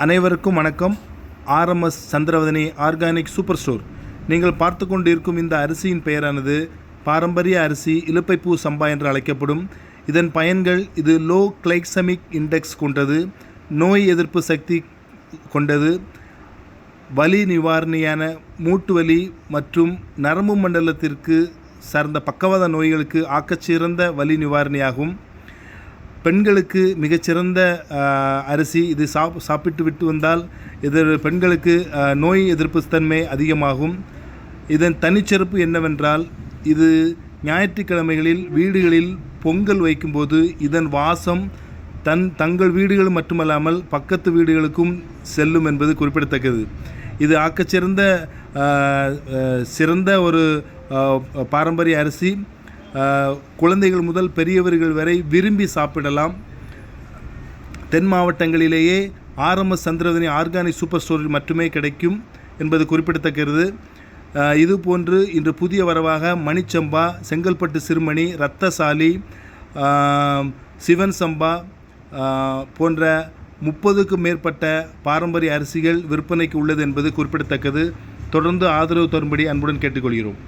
அனைவருக்கும் வணக்கம். RMS Chandravathani organic super store. நீங்கள் பார்த்து கொண்டிருக்கும் இந்த அரிசியின் பெயரானது பாரம்பரிய அரிசி இலுப்பைப்பூ சம்பா என்று அழைக்கப்படும். இதன் பயன்கள்: இது லோ கிளைசமிக் இண்டெக்ஸ் கொண்டது, நோய் எதிர்ப்பு சக்தி கொண்டது, வலி நிவாரணியான மூட்டு வலி மற்றும் நரம்பு மண்டலத்திற்கு சார்ந்த பக்கவாத நோய்களுக்கு ஆக்கச்சிறந்த வலி நிவாரணியாகும். பெண்களுக்கு மிகச்சிறந்த அரிசி. இது சாப்பிட்டு விட்டு வந்தால் இது பெண்களுக்கு நோய் எதிர்ப்பு தன்மை அதிகமாகும். இதன் தனிச்சிறப்பு என்னவென்றால், இது ஞாயிற்றுக்கிழமைகளில் வீடுகளில் பொங்கல் வைக்கும்போது இதன் வாசம் தங்கள் வீடுகள் மட்டுமல்லாமல் பக்கத்து வீடுகளுக்கும் செல்லும் என்பது குறிப்பிடத்தக்கது. இது ஆக்கச்சிறந்த சிறந்த ஒரு பாரம்பரிய அரிசி. குழந்தைகள் முதல் பெரியவர்கள் வரை விரும்பி சாப்பிடலாம். தென் மாவட்டங்களிலேயே ஆர்எம்எஸ் சந்திரவதனி ஆர்கானிக் சூப்பர் ஸ்டோரில் மட்டுமே கிடைக்கும் என்பது குறிப்பிடத்தக்கிறது. இதுபோன்று இன்று புதிய வரவாக மணிச்சம்பா, செங்கல்பட்டு சிறுமணி, ரத்தசாலி, சிவன் சம்பா போன்ற 30க்கும் மேற்பட்ட பாரம்பரிய அரிசிகள் விற்பனைக்கு உள்ளது என்பது குறிப்பிடத்தக்கது. தொடர்ந்து ஆதரவு தரும்படி அன்புடன் கேட்டுக்கொள்கிறோம்.